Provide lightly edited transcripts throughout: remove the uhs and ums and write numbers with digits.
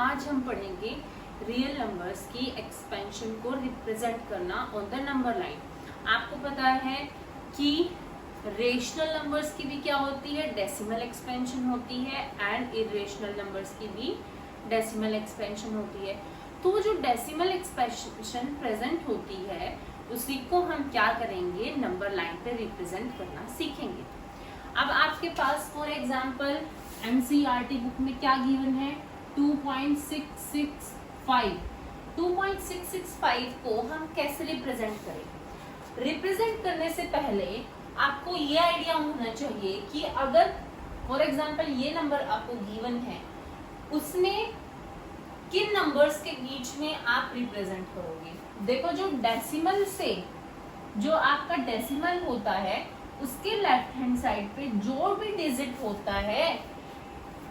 आज हम पढ़ेंगे रियल नंबर्स की एक्सपेंशन को रिप्रेजेंट करना ऑन द नंबर लाइन। आपको पता है कि रेशनल नंबर्स की भी क्या होती है, डेसिमल एक्सपेंशन होती है, एंड इरेशनल नंबर्स की भी डेसिमल एक्सपेंशन होती है। तो जो डेसिमल एक्सपेंशन प्रेजेंट होती है उसी को हम क्या करेंगे, नंबर लाइन पे रिप्रेजेंट करना सीखेंगे। अब आपके पास फॉर एग्जांपल एनसीईआरटी बुक में क्या गिवन है, 2.665। 2.665 को हम कैसे रिप्रेजेंट करें? रिप्रेजेंट करने से पहले आपको ये आइडिया होना चाहिए कि अगर फॉर एग्जांपल ये नंबर आपको गिवन है, उसमें किन नंबर्स के बीच में आप रिप्रेजेंट करोगे। देखो, जो डेसिमल से जो आपका डेसिमल होता है उसके लेफ्ट हैंड साइड पे जो भी डिजिट होता है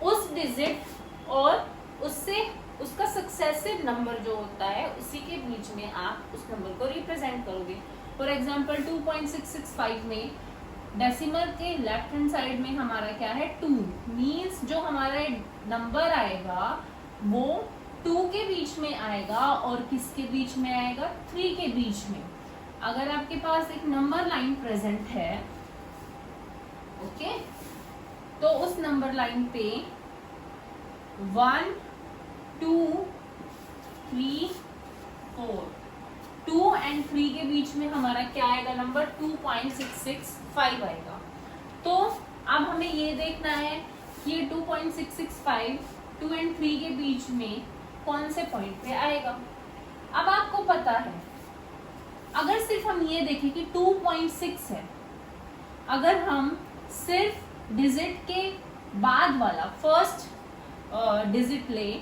उस डिजिट और उससे उसका सक्सेसिव नंबर जो होता है उसी के बीच में आप उस नंबर को रिप्रेजेंट करोगे। फॉर एग्जांपल 2.665 में डेसिमल के लेफ्ट हैंड साइड में हमारा क्या है, 2 मींस जो हमारा नंबर आएगा वो 2 के बीच में आएगा और किसके बीच में आएगा, 3 के बीच में। अगर आपके पास एक नंबर लाइन प्रेजेंट है, ओके, तो उस नंबर लाइन पे 1 2 3 4 2 एंड 3 के बीच में हमारा क्या आएगा नंबर, 2.665 आएगा। तो अब हमें ये देखना है कि ये 2.665 2 एंड 3 के बीच में कौन से पॉइंट पे आएगा। अब आपको पता है, अगर सिर्फ हम ये देखें कि 2.6 है, अगर हम सिर्फ डिजिट के बाद वाला फर्स्ट डिजिट ले,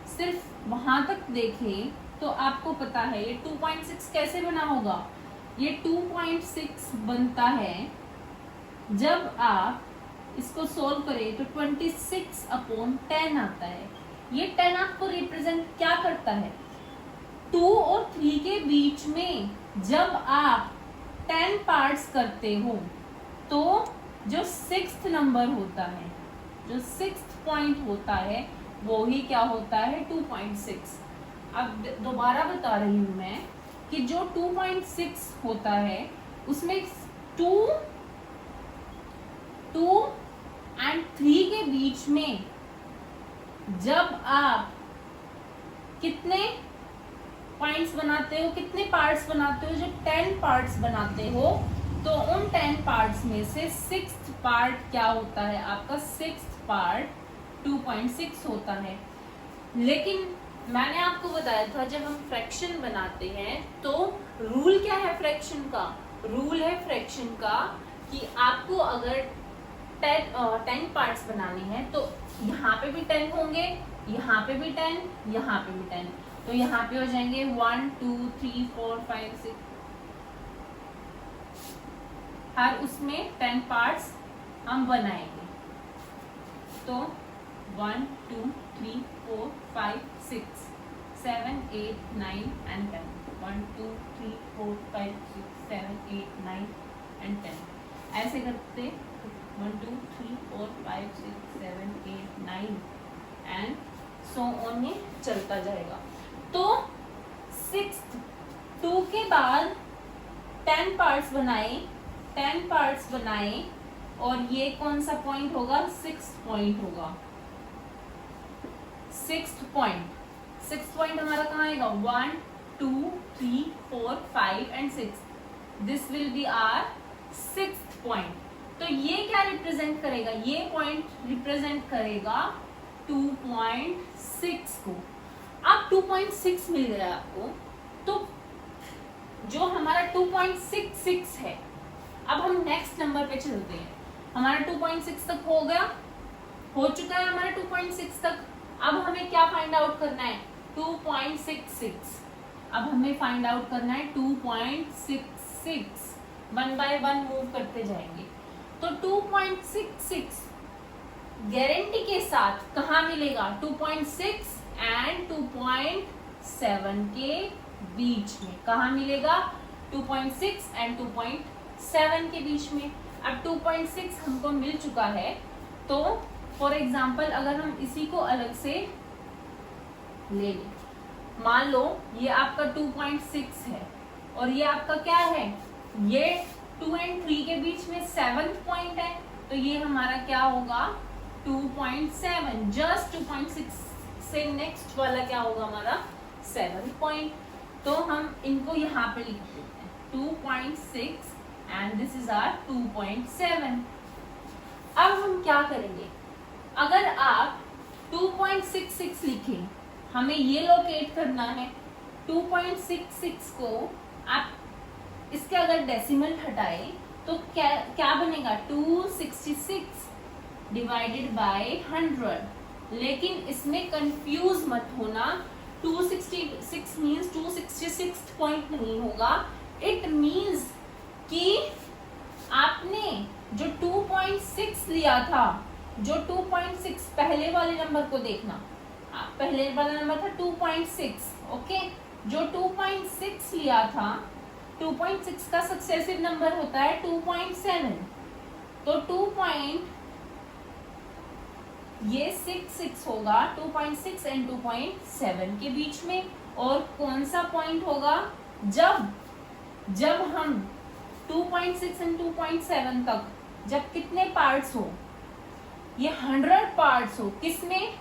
सिर्फ वहां तक देखें, तो आपको पता है ये 2.6 कैसे बना होगा। ये 2.6 बनता है जब आप इसको सोल्व करें तो 26/10 आता है। ये 10 आपको रिप्रेजेंट क्या करता है, 2 और 3 के बीच में जब आप 10 पार्ट्स करते हो तो जो 6th नंबर होता है, जो 6th पॉइंट होता है वो ही क्या होता है, 2.6। अब दोबारा बता रही हूं मैं कि जो 2.6 होता है उसमें 2 एंड 3 के बीच में जब आप कितने पॉइंट्स बनाते हो, कितने पार्ट्स बनाते हो, जब 10 पार्ट्स बनाते हो तो उन 10 पार्ट्स में से 6th पार्ट क्या होता है, आपका 6th पार्ट 2.6 होता है। लेकिन मैंने आपको बताया था जब हम फ्रैक्शन बनाते हैं तो रूल क्या है फ्रैक्शन का, रूल है फ्रैक्शन का कि आपको अगर 10 पार्ट्स बनाने हैं तो यहाँ पे भी 10 होंगे, यहाँ पे भी 10, यहाँ पे भी 10, तो यहाँ पे हो जाएंगे 1 2 3 4 5 6, हर उसमें 10 पार्ट्स हम बनाएंगे। तो 1 2 3 4 5 6 7 8 9 एंड 10, 1 2 3 4 5 6 7 8 9 एंड 10, ऐसे करते 1 2 3 4 5 6 7 8 9 एंड सो ऑन ये चलता जाएगा। तो 6th 2 के बाद 10 पार्ट्स बनाए, 10 पार्ट्स बनाए और ये कौन सा पॉइंट होगा, 6th पॉइंट होगा। 6th पॉइंट हमारा कहाँ आएगा, 1 2 3 4 5 and 6, this will be our 6th point. तो ये क्या रिप्रेजेंट करेगा, ये पॉइंट रिप्रेजेंट करेगा 2.6 को। अब 2.6 मिल गया आपको, तो जो हमारा 2.66 है, अब हम नेक्स्ट नंबर पे चलते हैं। हमारा 2.6 तक हो गया, हो चुका है हमारा 2.6 तक। अब हमें क्या फाइंड आउट करना है, 2.66। अब हमें फाइंड आउट करना है 2.66, 1 बाय 1 मूव करते जाएंगे। तो 2.66 गारंटी के साथ कहाँ मिलेगा, 2.6 एंड 2.7 के बीच में। कहाँ मिलेगा, 2.6 एंड 2.7 के बीच में। अब 2.6 हमको मिल चुका है, तो फॉर एग्जाम्पल अगर हम इसी को अलग से ले लें। मान लो ये आपका 2.6 है और ये आपका क्या है, ये 2 और 3 के बीच में 7th पॉइंट है, तो ये हमारा क्या होगा 2.7। जस्ट 2.6 से नेक्स्ट वाला क्या होगा हमारा 7th पॉइंट। तो हम इनको यहाँ पे लिख देते हैं 2.6 एंड दिस इज आवर 2.7। अब हम क्या करेंगे, अगर आप 2.66 लिखें, हमें ये लोकेट करना है 2.66 को। आप इसके अगर डेसिमल हटाए तो क्या क्या बनेगा 266 डिवाइडेड बाय 100। लेकिन इसमें कंफ्यूज मत होना, 266 मीन्स 266 पॉइंट नहीं होगा। इट मीन्स कि आपने जो 2.6 लिया था, जो 2.6 पहले वाले नंबर को देखना, पहले वाला नंबर था 2.6, ओके। जो 2.6 लिया था, 2.6 का सक्सेसिव नंबर होता है 2.7, तो 6 होगा 2.6 एंड 2.7 के बीच में। और कौन सा पॉइंट होगा, जब हम 2.6 एंड 2.7 तक जब कितने पार्ट्स हो, ये 100 पार्ट्स हो, किसमें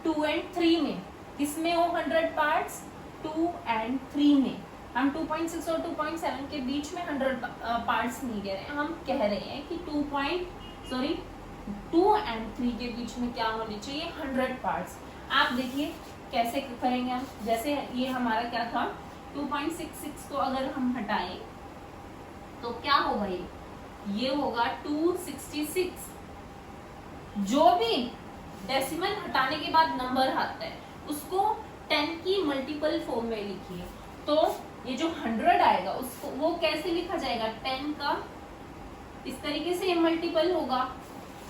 2 और 3 में, किसमें हो 100 पार्ट्स 2 और 3 में। हम 2.6 और 2.7 के बीच में 100 पार्ट्स नहीं कह रहे हैं, हम कह रहे हैं कि 2 और 3 के बीच में क्या होने चाहिए 100 पार्ट्स। आप देखिए कैसे करेंगे हम, जैसे ये हमारा क्या था 2.66 को अगर हम हटाएं तो क्या होगा, ये होगा 266। जो भी डेसिमल हटाने के बाद नंबर आता है उसको 10 की मल्टीपल फॉर्म में लिखिए। तो ये जो 100 आएगा उसको वो कैसे लिखा जाएगा, 10 का इस तरीके से ये मल्टीपल होगा।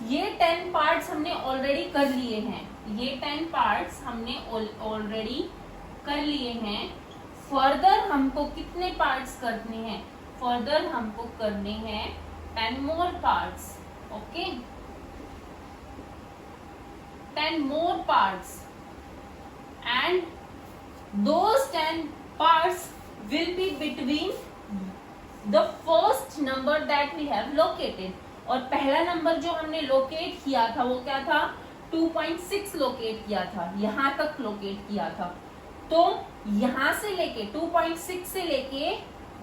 ये 10 पार्ट्स हमने ऑलरेडी कर लिए हैं, ये 10 पार्ट्स हमने ऑलरेडी कर लिए हैं। फर्दर हमको कितने पार्ट्स करने हैं, फर्दर हमको करने हैं 10 मोर parts, okay 10 more parts, and those 10 parts will be between the first number that we have located। और पहला नंबर जो हमने लोकेट किया था वो क्या था 2.6 लोकेट किया था, यहाँ तक लोकेट किया था। तो यहाँ से लेके 2.6 से लेके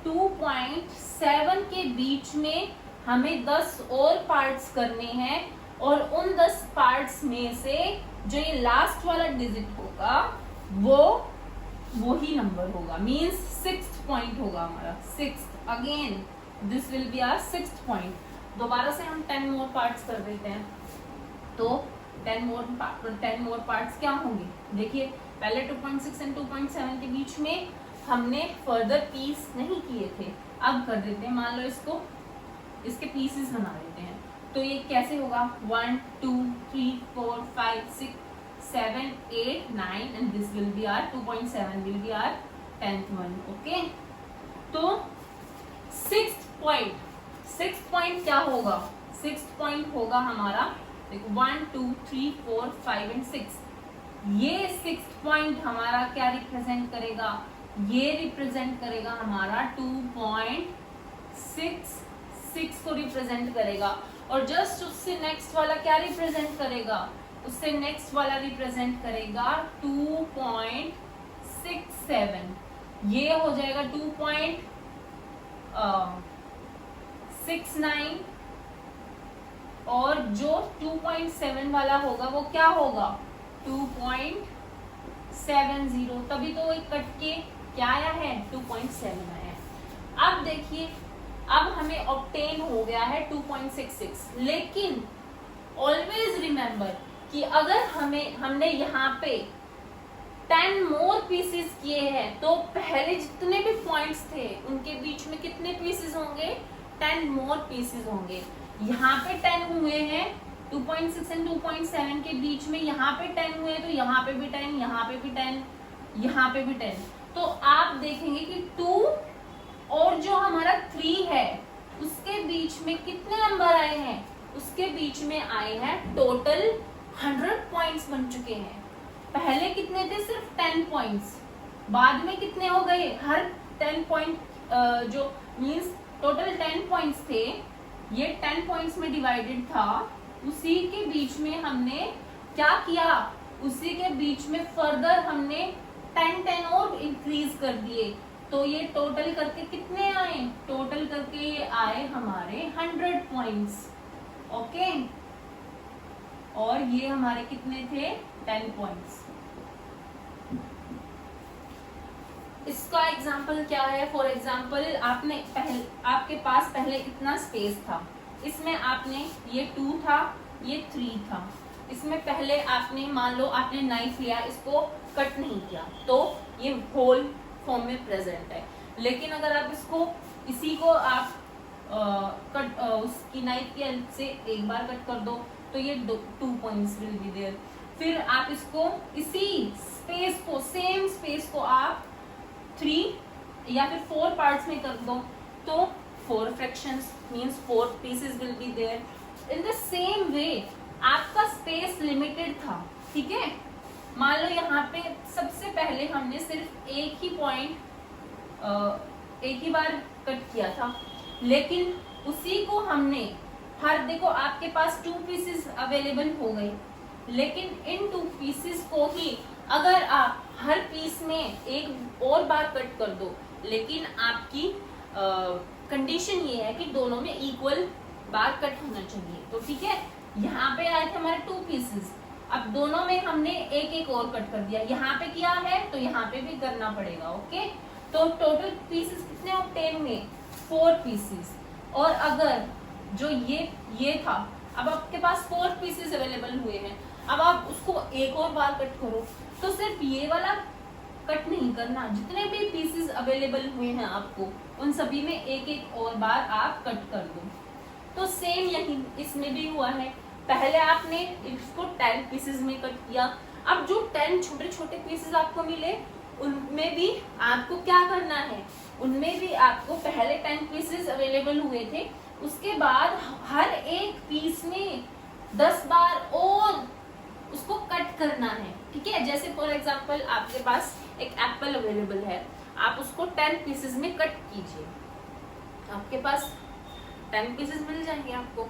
2.7 के बीच में हमें 10 और पार्ट्स करने हैं, और उन 10 पार्ट्स में से जो ये लास्ट वाला डिजिट होगा वो ही नंबर होगा, मींस 6th पॉइंट होगा हमारा 6th। Again this will be our 6th point. दोबारा से हम 10 मोर पार्ट्स कर देते हैं। तो 10 मोर पार्ट्स क्या होंगे, देखिए पहले 2.6 एंड 2.7 के बीच में हमने फर्दर पीस नहीं किए थे, अब कर देते हैं। मान लो इसके पीसेस बना देते हैं। तो ये कैसे होगा 1 2 3 4 5 6 7 8 9 and this will be our 2.7 will be our 10th one, okay. तो 6th पॉइंट क्या होगा, 6th पॉइंट होगा हमारा देखो 1 2 3 4 5 एंड 6। ये 6th पॉइंट हमारा क्या रिप्रेजेंट करेगा, ये रिप्रेजेंट करेगा हमारा 2.6 को रिप्रेजेंट करेगा। और जस्ट उससे नेक्स्ट वाला क्या रिप्रेजेंट करेगा, उससे नेक्स्ट वाला रिप्रेजेंट करेगा 2.67। ये हो जाएगा 2.69 और जो 2.7 वाला होगा वो क्या होगा 2.70। तभी तो एक कट के क्या आया है 2.7 आया है। अब देखिए अब हमें ऑब्टेन हो गया है 2.66, लेकिन ऑलवेज रिमेंबर कि अगर हमने यहाँ पे 10 मोर पीसेस किए हैं तो पहले जितने भी पॉइंट्स थे उनके बीच में कितने पीसेस होंगे 10 मोर पीसेस होंगे। यहाँ पे 10 हुए हैं 2.6 एंड 2.7 के बीच में, यहाँ पे 10 हुए तो यहाँ पे भी 10, यहाँ पे भी 10, यहाँ पे भी 10। तो आप देखेंगे कि 2 और जो हमारा 3 है उसके बीच में कितने नंबर आए हैं, उसके बीच में आए हैं टोटल 100 पॉइंट्स बन चुके हैं। पहले कितने थे, सिर्फ 10 पॉइंट्स, बाद में कितने हो गए, हर 10 पॉइंट जो मींस टोटल 10 पॉइंट्स थे, ये 10 पॉइंट्स में डिवाइडेड था, उसी के बीच में हमने क्या किया, उसी के बीच में फर्दर हमने 10 और इंक्रीज कर दिए, तो ये टोटल करके कितने आए, टोटल करके ये आए हमारे 100 पॉइंट्स। ओके, और ये हमारे कितने थे, 10 पॉइंट्स। इसका एग्जाम्पल क्या है, फॉर एग्जाम्पल आपके पास पहले इतना स्पेस था, इसमें आपने ये 2 था, ये 3 था, इसमें पहले आपने मान लो आपने नाइफ लिया, इसको कट नहीं किया, तो ये होल फॉर्म में प्रेजेंट है। लेकिन अगर आप इसको इसी को आप उसकी नाइफ की हेल्प से एक बार कट कर दो, तो ये 2 पॉइंट्स विल बी देयर। फिर आप इसको इसी स्पेस को, सेम स्पेस को आप 3 या फिर 4 पार्ट्स में कर दो, तो 4 fractions means 4 pieces will be there. In the same way आपका स्पेस लिमिटेड था, ठीक है, मान लो यहाँ पे सबसे पहले हमने सिर्फ एक ही पॉइंट एक ही बार कट किया था, लेकिन उसी को हमने देखो आपके पास 2 पीसेस अवेलेबल हो गए, लेकिन इन 2 पीसेस को ही अगर आप हर पीस में एक और बार कट कर दो, लेकिन आपकी कंडीशन ये है कि दोनों में इक्वल बार कट होना चाहिए, तो ठीक है, यहाँ पे आए थे हमारे 2 पीसेस, अब दोनों में हमने एक और कट कर दिया, यहाँ पे किया है तो यहाँ पे भी करना पड़ेगा। ओके, तो टोटल पीसेस कितने ऑब्टेन हुए, 4 पीसेस। और अगर जो ये था, अब आपके पास 4 पीसेस अवेलेबल हुए हैं, अब आप उसको एक और बार कट करो, तो सिर्फ ये वाला कट नहीं करना, जितने भी पीसेस अवेलेबल हुए हैं आपको उन सभी में एक और बार आप कट कर दो। तो सेम यही इसमें भी हुआ है, पहले आपने इसको 10 पीसेस में कट किया, अब जो 10 छोटे छोटे पीसेस आपको मिले उनमें भी आपको क्या करना है, उनमें भी आपको पहले 10 पीसेस अवेलेबल हुए थे, उसके बाद हर एक पीस में 10 बार और उसको कट करना है, ठीक है। जैसे फॉर एग्जांपल आपके पास एक एप्पल अवेलेबल है, आप उसको 10 पीसेस में कट कीजिए, आपके पास 10 पीसेस मिल जाएंगे आपको।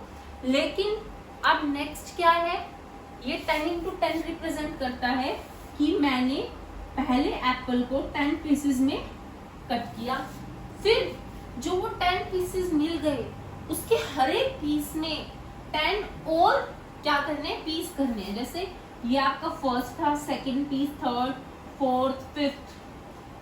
लेकिन अब नेक्स्ट क्या है, ये 10 into 10 रिप्रेजेंट करता है कि मैंने पहले एप्पल को 10 पीसेस में कट किया, फिर जो वो 10 पीसेस मिल गए उसके हर एक पीस में 10 और क्या करने, पीस करने हैं। जैसे ये आपका फर्स्ट था, second piece, third, fourth, fifth,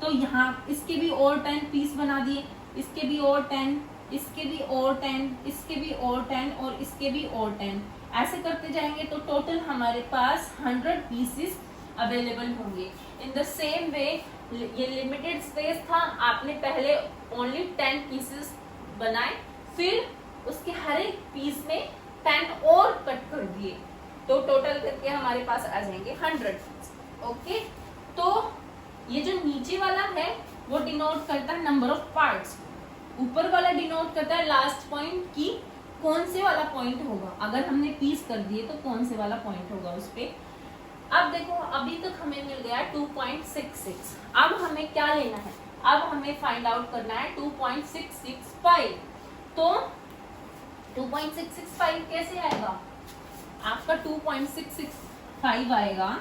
तो यहाँ इसके भी और 10 पीस बना दिए, इसके भी और 10, इसके भी और 10, इसके भी और 10 और इसके भी और 10, ऐसे करते जाएंगे तो टोटल हमारे पास 100 पीसेस अवेलेबल होंगे। इन द सेम वे ये लिमिटेड स्पेस था, आपने पहले ओनली 10 पीसेस बनाए, फिर उसके हर एक पीस में 10 और कट कर दिए, तो टोटल करके हमारे पास आ जाएंगे 100। ओके, तो ये जो नीचे वाला है वो डिनोट करता है नंबर ऑफ पार्ट्स, ऊपर वाला डिनोट करता है लास्ट पॉइंट की कौन से वाला पॉइंट होगा, अगर हमने पीस कर दिए तो कौन से वाला पॉइंट होगा उस पे। अब देखो अभी तक हमें मिल गया 2.66, अब हमें क्या लेना है, अब हमें फाइंड आउट करना है 2.665। तो 2.665 कैसे आएगा, आपका 2.665 आएगा,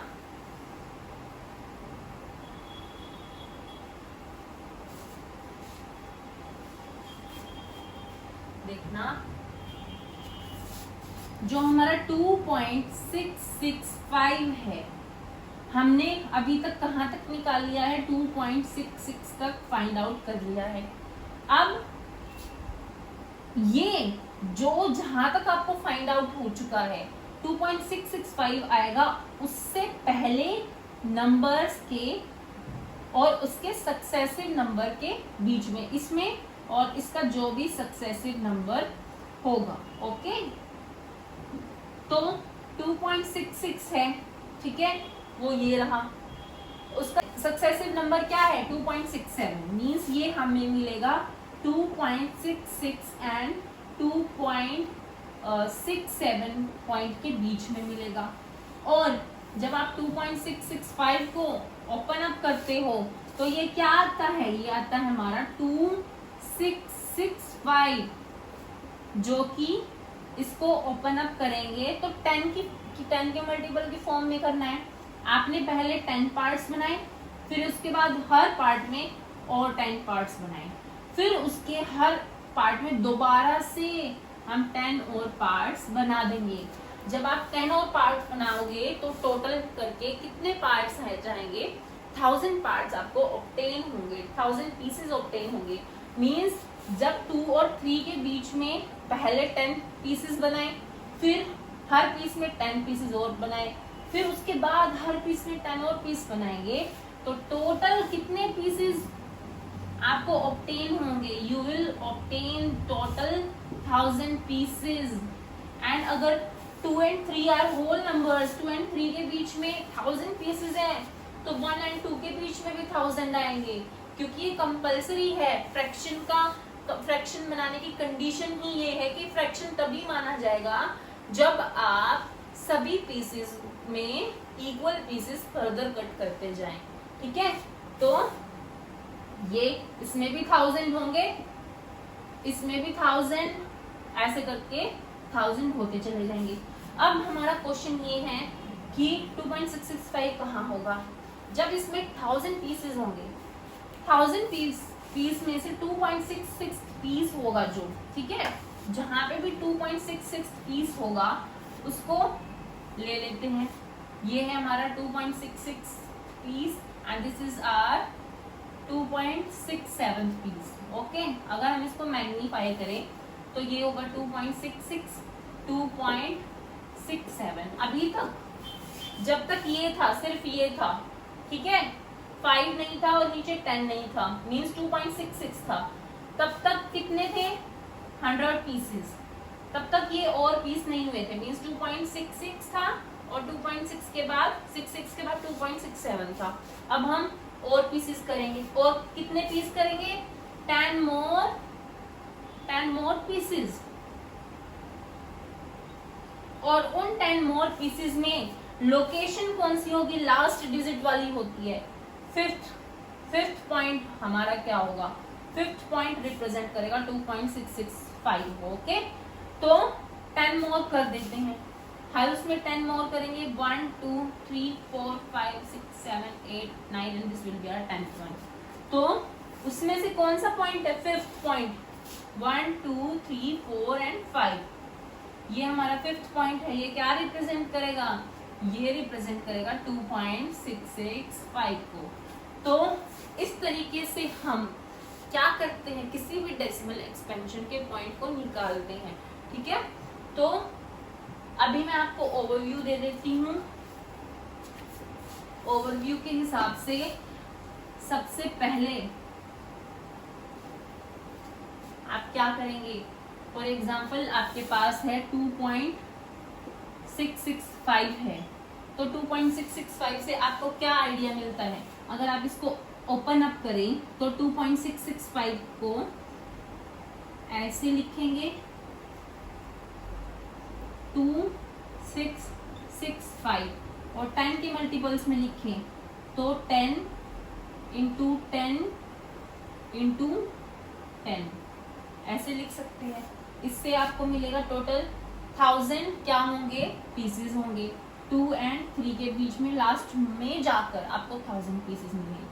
देखना जो हमारा 2.665 है, हमने अभी तक कहां तक निकाल लिया है, 2.66 तक फाइंड आउट कर लिया है। अब ये जो जहां तक आपको फाइंड आउट हो चुका है 2.665 आएगा, उससे पहले नंबर्स के और उसके सक्सेसिव नंबर के बीच में, इसमें और इसका जो भी सक्सेसिव नंबर होगा। ओके, तो 2.66 है, ठीक है, वो ये रहा, उसका सक्सेसिव नंबर क्या है 2.67, मींस ये हमें मिलेगा 2.66 एंड 2.67 पॉइंट के बीच में मिलेगा। और जब आप 2.665 को ओपन अप करते हो तो ये क्या आता है, ये आता है हमारा 2665, जो कि इसको ओपन अप करेंगे तो 10 के मल्टीपल की फॉर्म में करना है। आपने पहले 10 पार्ट्स बनाए, फिर उसके बाद हर पार्ट में और 10 पार्ट्स बनाए, फिर उसके हर पार्ट में दोबारा से हम 10 और पार्ट्स बना देंगे। जब आप 10 और पार्ट्स बनाओगे तो टोटल करके कितने पार्ट्स रह जाएंगे, 1000 पार्ट्स आपको ऑब्टेन होंगे, 1000 पीसेस ऑब्टेन होंगे। मींस जब 2 और 3 के बीच में पहले 10 पीसेस बनाए, फिर हर पीस में 10 पीसेस और बनाए, फिर उसके बाद हर पीस में 10 और पीस बनाएंगे, तो टोटल कितने पीसेस आपको ऑब्टेन होंगे, you will obtain total 1000 pieces. And अगर 2 and 3 are whole numbers, 2 and 3 के बीच में 1000 पीसेस हैं, तो 1 and 2 के बीच में भी 1000 आएंगे, क्योंकि ये कंपलसरी है। फ्रैक्शन बनाने की कंडीशन ही ये है कि फ्रैक्शन तभी माना जाएगा जब आप सभी पीसेस में इक्वल पीसेस फर्दर कट करते जाएं। ठीक है, तो ये इसमें भी 1000 होंगे, इसमें भी 1000, ऐसे करके 1000 होते चले जाएंगे। अब हमारा क्वेश्चन ये है कि 2.665 कहाँ होगा, जब इसमें 1000 पीसेस होंगे, 1000 पीस में से 2.66 पीस होगा जो, ठीक है, जहां पे भी 2.66 पीस होगा उसको ले लेते हैं। ये है हमारा 2.66 piece and this is our 2.67 piece. Okay, अगर हम इसको मैग्नीफाई करें तो ये होगा 2.66, 2.67। अभी तक जब तक ये था, सिर्फ ये था, ठीक है, 5 नहीं था और नीचे 10 नहीं था, मींस 2.66 था। तब तक कितने थे, 100 पीसेस। तब तक ये और पीस नहीं हुए थे, मींस 2.66 था और 2.6 के बाद 66 के बाद 2.67 था। अब हम और पीसेस करेंगे, और कितने पीस करेंगे, 10 मोर पीसेस। और उन 10 मोर पीसेस में लोकेशन कौन सी होगी, लास्ट डिजिट वाली होती है, फिफ्थ पॉइंट हमारा क्या होगा, फिफ्थ पॉइंट रिप्रेजेंट करेगा 2.665। ओके, तो 10 मोर कर देते हैं, हर उसमें 10 मोर करेंगे, 1 2 3 4 5 6 7 8 9 and this will be our 10th point. तो उसमें से कौन सा पॉइंट है, फिफ्थ पॉइंट, 1 2 3 4 एंड 5, ये हमारा फिफ्थ पॉइंट है। ये क्या रिप्रेजेंट करेगा, ये रिप्रेजेंट करेगा 2.665 को। तो इस तरीके से हम क्या करते हैं, किसी भी डेसिमल एक्सपेंशन के पॉइंट को निकालते हैं। ठीक है, तो अभी मैं आपको ओवरव्यू दे देती हूँ। ओवरव्यू के हिसाब से सबसे पहले आप क्या करेंगे, फॉर एग्जाम्पल आपके पास है 2.665 है, तो 2.665 से आपको क्या आइडिया मिलता है, अगर आप इसको ओपन अप करें तो 2.665 को ऐसे लिखेंगे, 2665, और 10 के मल्टीपल्स में लिखें तो 10 इंटू 10 इंटू 10 ऐसे लिख सकते हैं। इससे आपको मिलेगा टोटल 1000 क्या होंगे, पीसेस होंगे। 2 and 3 के बीच में लास्ट में जाकर आपको 1000 पीसेस मिलेंगे।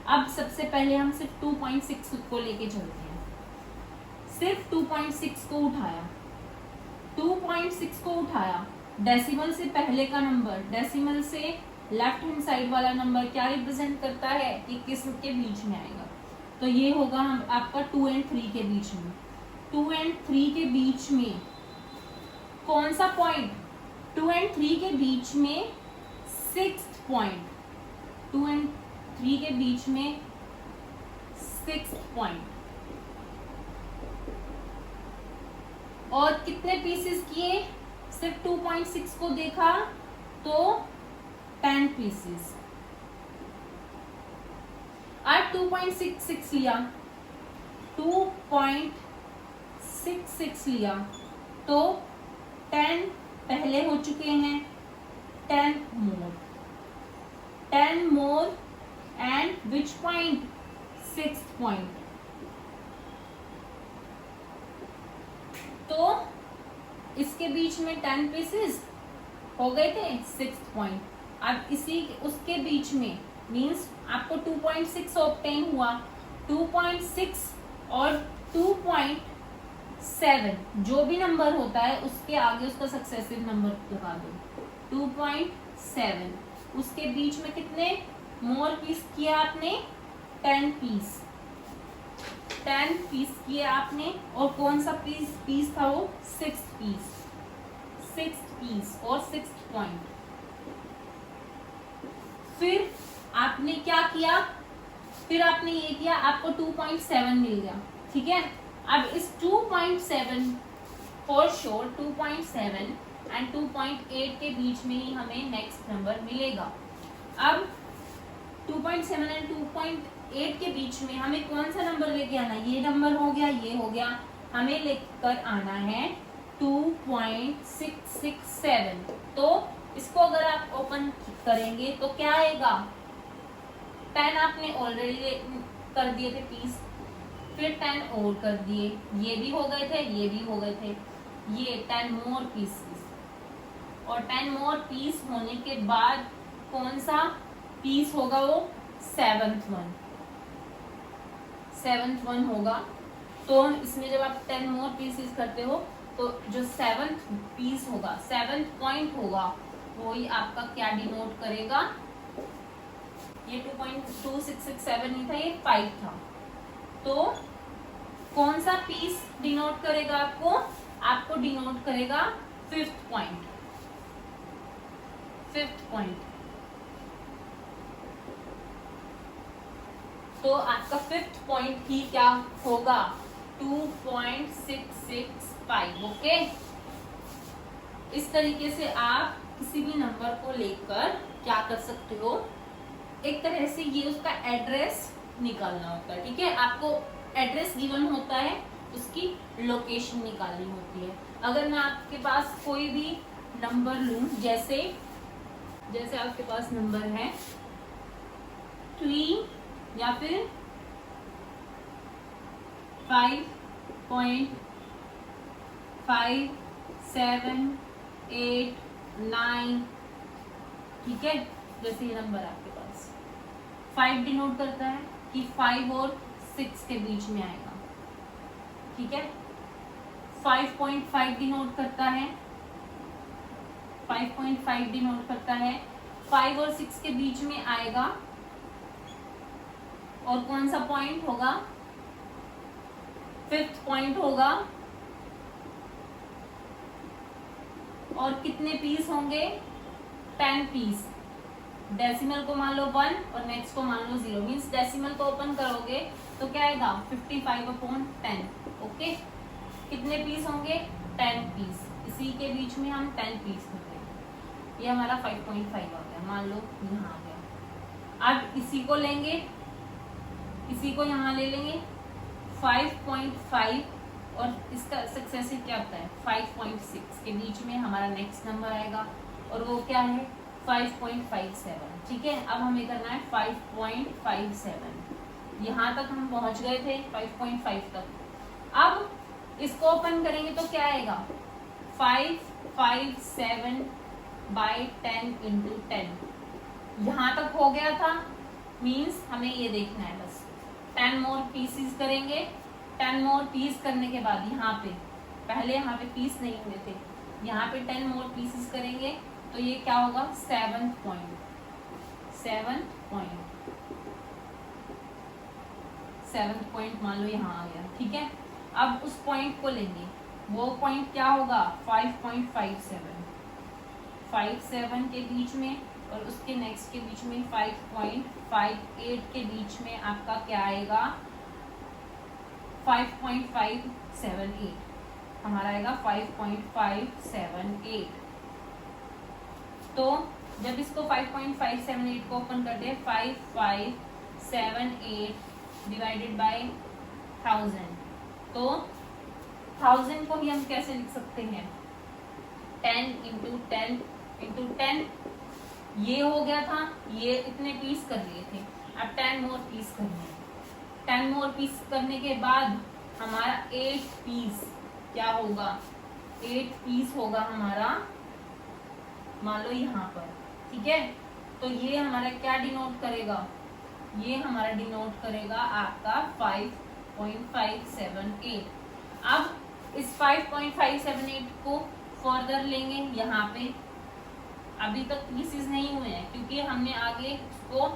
अब सबसे पहले हम सिर्फ 2.6 को लेके चलते हैं, सिर्फ 2.6 को उठाया, 2.6 को उठाया, डेसिमल से पहले का नंबर, डेसिमल से लेफ्ट हैंड साइड वाला नंबर क्या रिप्रेजेंट करता है कि किस के बीच में आएगा, तो ये होगा हम आपका 2 and 3 के बीच में। 2 and 3 के बीच में कौन सा पॉइंट, 2 and 3 के बीच में 6th पॉइंट, 2 and 3 के बीच में 6th पॉइंट। और कितने पीसेस किए, सिर्फ 2.6 को देखा तो 10 पीसेस। आज 2.66 लिया, 2.66 लिया तो 10 पहले हो चुके हैं, 10 मोर, 10 more and which point? 6th point. तो इसके बीच में 10 पीसेस हो गए थे 6th पॉइंट. अब इसी उसके बीच में मींस आपको 2.6 ऑब्टेन हुआ. 2.6 और 2.7 जो भी नंबर होता है उसके आगे उसका सक्सेसिव नंबर लगा दो. 2.7 उसके बीच में कितने मोर पीस किया आपने? 10 पीस. 10 पीस किए आपने. और कौन सा पीस था वो? 6th piece. 6th पीस और 6th पॉइंट. फिर आपने क्या किया? फिर आपने ये किया, आपको 2.7 मिल गया. ठीक है. अब इस 2.7 फॉर श्योर 2.7 एंड 2.8 के बीच में ही हमें नेक्स्ट नंबर मिलेगा. अब 2.7 एंड 2.8 के बीच में हमें कौन सा नंबर लेके आना? ये नंबर हो गया, ये हो गया. हमें लेकर आना है 2.667. तो इसको अगर आप ओपन करेंगे तो क्या आएगा? 10 आपने ऑलरेडी कर दिए थे पीस. फिर 10 और कर दिए. ये भी हो गए थे, ये भी हो गए थे. ये 10 मोर पीसेस. और 10 मोर पीस होने के बाद कौन सा पीस होगा? वो 7th वन होगा. तो इसमें जब आप 10 मोर पीसेस करते हो तो जो 7th पीस होगा, 7th पॉइंट होगा, वो ही आपका क्या डिनोट करेगा? ये 2.2667 नहीं था, ये 5 था. तो कौन सा पीस डिनोट करेगा आपको? आपको डिनोट करेगा 5th पॉइंट. 5th point. तो आपका 5th पॉइंट ही क्या होगा? 2.665. ओके. इस तरीके से आप किसी भी नंबर को लेकर क्या कर सकते हो? एक तरह से ये उसका एड्रेस निकालना होता है. ठीक है. आपको एड्रेस गिवन होता है, उसकी लोकेशन निकालनी होती है. अगर मैं आपके पास कोई भी नंबर लूं, जैसे आपके पास नंबर है 3 या फिर 5.578 ठीक है. जैसे ये नंबर आपके पास 5 डिनोट करता है कि 5 और 6 के बीच में आएगा. ठीक है. 5.5 डिनोट करता है, 5.5 डिनोट करता है 5 और 6 के बीच में आएगा. और कौन सा पॉइंट होगा? 5th पॉइंट होगा. और कितने पीस होंगे? 10 पीस. डेसिमल को मान लो 1 और नेक्स्ट को मान लो 0. मींस डेसिमल को ओपन करोगे तो क्या आएगा? 55/10. ओके. कितने पीस होंगे? 10 पीस. इसी के बीच में हम 10 पीस होते हैं. ये हमारा 5.5 आ गया. मान लो यहाँ आ गया. अब इसी को लेंगे, इसी को यहाँ ले लेंगे 5.5 और इसका सक्सेसिव क्या होता है? 5.6 के बीच में हमारा नेक्स्ट नंबर आएगा और वो क्या है? 5.57. ठीक है. अब हमें करना है 5.57. यहाँ तक हम पहुंच गए थे 5.5 तक. अब इसको ओपन करेंगे तो क्या आएगा? 557/10 × 10. यहाँ तक हो गया था. मीन्स हमें ये देखना है बस 10 मोर पीसेस करेंगे. 10 मोर पीस करने के बाद यहाँ पे पहले यहाँ पे पीस नहीं हुए थे, यहाँ पे 10 मोर पीसेस करेंगे तो ये क्या होगा? 7th point. 7th पॉइंट मान लो यहाँ आ गया. ठीक है. अब उस पॉइंट को लेंगे. वो पॉइंट क्या होगा? 5.57. 57 के बीच में और उसके नेक्स्ट के बीच में 5.58 के बीच में आपका क्या आएगा? 5.578. हमारा आएगा 5.578. तो जब इसको 5.578 को ओपन करते हैं 5578 डिवाइडेड बाय 1000. तो 1000 को ही हम कैसे लिख सकते हैं? 10 × 10 × 10 ये हो गया था, ये इतने पीस कर लिए थे, अब 10 मोर पीस करने हैं। 10 मोर पीस करने के बाद हमारा 8 पीस क्या होगा, 8 पीस होगा हमारा, मान लो यहाँ पर, ठीक है। तो ये हमारा क्या डिनोट करेगा, ये हमारा डिनोट करेगा आपका 5.578। अब इस 5.578 को फर्दर लेंगे यहाँ पे, अभी तक पीसेस नहीं हुए हैं क्योंकि हमने आगे इसको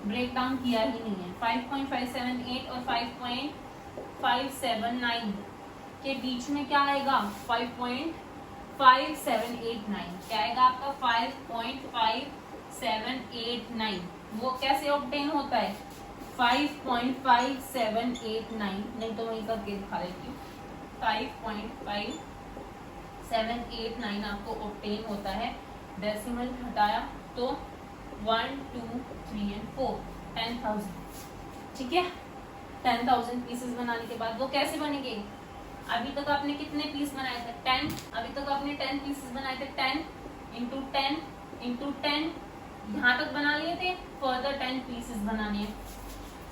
ब्रेक डाउन किया ही नहीं है। 5.578 और 5.579 के बीच में क्या आएगा, 5.5789 क्या आएगा आपका, 5.5789। वो कैसे ऑब्टेन होता है, 5.5789, नहीं तो वही करके दिखा देती हूँ। 5.5789 आपको ऑब्टेन होता है, डेसिमल हटाया तो 1 2 3 और 4, 10,000, ठीक है। 10,000 पीसेस बनाने के बाद वो कैसे बनेंगे, अभी तक आपने कितने पीस बनाए थे, 10, अभी तक आपने 10 पीसेस बनाए थे, 10 इंटू 10 इंटू 10, यहाँ तक बना लिए थे, फर्दर 10 पीसेस बनाने हैं।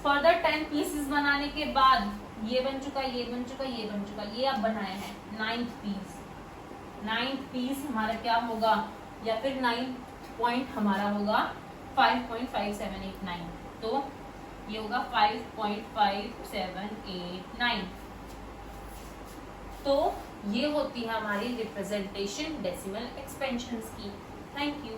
फर्दर 10 पीसेस बनाने के बाद ये बन चुका, ये बन चुका, ये बन चुका, ये अब बनाया है 9th पीस। 9th पीस हमारा क्या होगा, या फिर 9th पॉइंट हमारा होगा 5.5789, तो ये होगा 5.5789। तो ये होती है हमारी रिप्रेजेंटेशन डेसिमल एक्सपेंशंस की। Thank you.